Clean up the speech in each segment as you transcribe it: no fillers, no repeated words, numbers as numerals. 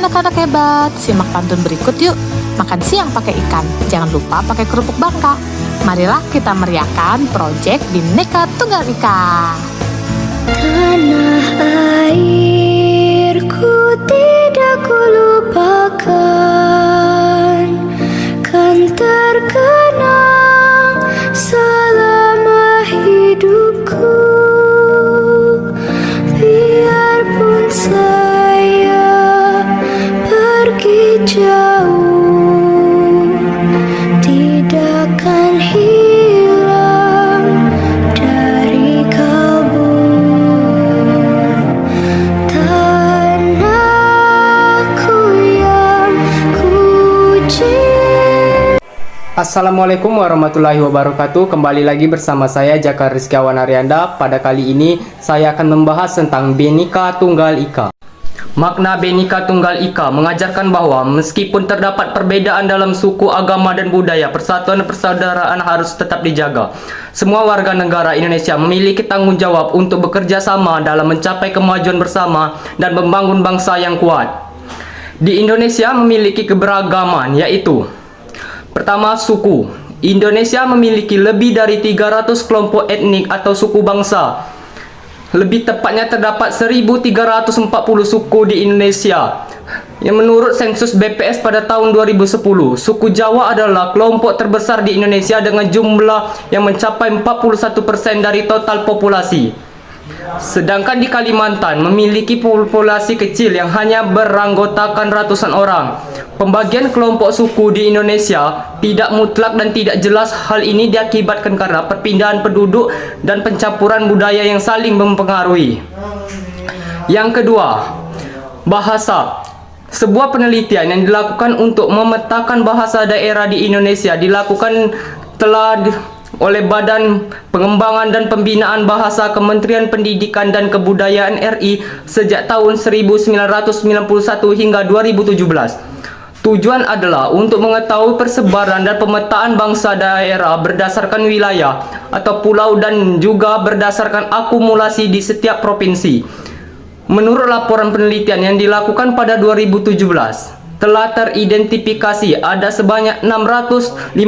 anak-anak hebat, simak pantun berikut yuk. Makan siang pakai ikan, jangan lupa pakai kerupuk bangka. Marilah kita meriahkan proyek Bhinneka Tunggal Ika. Tanah airku tidak kulupakan, kan terkenang selama hidupku. Biarpun saya pergi jauh, tidak akan hilang dari kalbu. Tanahku yang ku cinta. Assalamualaikum warahmatullahi wabarakatuh. Kembali lagi bersama saya Jakar Rizkiawan Arianda. Pada kali ini saya akan membahas tentang Bhinneka Tunggal Ika. Makna Bhinneka Tunggal Ika mengajarkan bahwa meskipun terdapat perbedaan dalam suku, agama, dan budaya, persatuan dan persaudaraan harus tetap dijaga. Semua warga negara Indonesia memiliki tanggung jawab untuk bekerja sama dalam mencapai kemajuan bersama dan membangun bangsa yang kuat. Di Indonesia memiliki keberagaman, yaitu pertama, suku. Indonesia memiliki lebih dari 300 kelompok etnik atau suku bangsa. Lebih tepatnya terdapat 1.340 suku di Indonesia. Yang menurut sensus BPS pada tahun 2010, suku Jawa adalah kelompok terbesar di Indonesia dengan jumlah yang mencapai 41% dari total populasi. Sedangkan di Kalimantan memiliki populasi kecil yang hanya beranggotakan ratusan orang. Pembagian kelompok suku di Indonesia tidak mutlak dan tidak jelas. Hal ini diakibatkan karena perpindahan penduduk dan pencampuran budaya yang saling mempengaruhi. Yang kedua, bahasa. Sebuah penelitian yang dilakukan untuk memetakan bahasa daerah di Indonesia oleh Badan Pengembangan dan Pembinaan Bahasa Kementerian Pendidikan dan Kebudayaan RI sejak tahun 1991 hingga 2017. Tujuan adalah untuk mengetahui persebaran dan pemetaan bangsa daerah berdasarkan wilayah atau pulau dan juga berdasarkan akumulasi di setiap provinsi. Menurut laporan penelitian yang dilakukan pada 2017, telah teridentifikasi ada sebanyak 652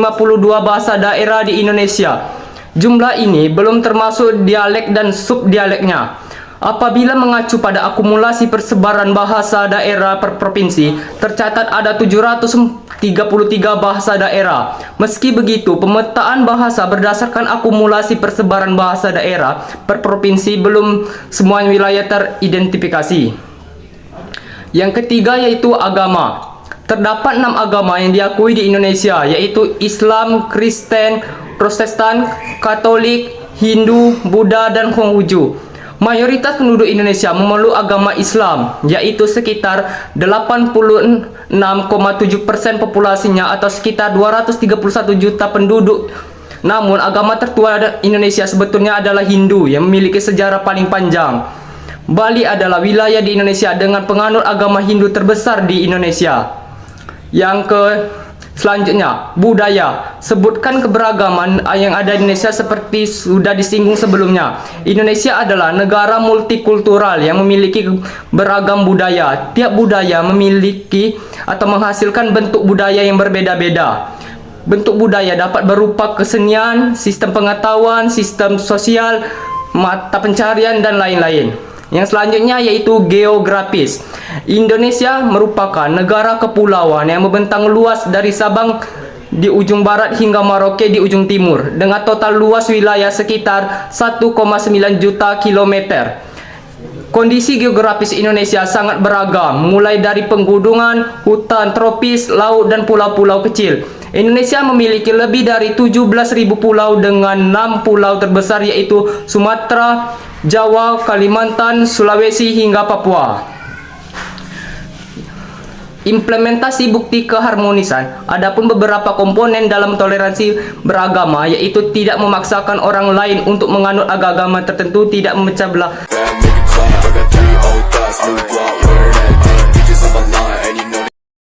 bahasa daerah di Indonesia. Jumlah ini belum termasuk dialek dan subdialeknya. Apabila mengacu pada akumulasi persebaran bahasa daerah per provinsi, tercatat ada 733 bahasa daerah. Meski begitu, pemetaan bahasa berdasarkan akumulasi persebaran bahasa daerah per provinsi belum semua wilayah teridentifikasi. Yang ketiga yaitu agama. Terdapat 6 agama yang diakui di Indonesia, yaitu Islam, Kristen, Protestan, Katolik, Hindu, Buddha, dan Konghucu. Mayoritas penduduk Indonesia memeluk agama Islam, yaitu sekitar 86,7% populasinya atau sekitar 231 juta penduduk. Namun agama tertua Indonesia sebetulnya adalah Hindu yang memiliki sejarah paling panjang. Bali adalah wilayah di Indonesia dengan penganut agama Hindu terbesar di Indonesia. Selanjutnya, budaya. Sebutkan keberagaman yang ada di Indonesia seperti sudah disinggung sebelumnya. Indonesia adalah negara multikultural yang memiliki beragam budaya. Tiap budaya memiliki atau menghasilkan bentuk budaya yang berbeda-beda. Bentuk budaya dapat berupa kesenian, sistem pengetahuan, sistem sosial, mata pencarian, dan lain-lain. Yang selanjutnya yaitu geografis. Indonesia merupakan negara kepulauan yang membentang luas dari Sabang di ujung barat hingga Merauke di ujung timur, dengan total luas wilayah sekitar 1,9 juta kilometer. Kondisi geografis Indonesia sangat beragam, mulai dari pegunungan, hutan tropis, laut, dan pulau-pulau kecil. Indonesia memiliki lebih dari 17.000 pulau dengan 6 pulau terbesar yaitu Sumatera, Jawa, Kalimantan, Sulawesi, hingga Papua. Implementasi bukti keharmonisan. Adapun beberapa komponen dalam toleransi beragama yaitu tidak memaksakan orang lain untuk menganut agama tertentu, tidak memecah belah.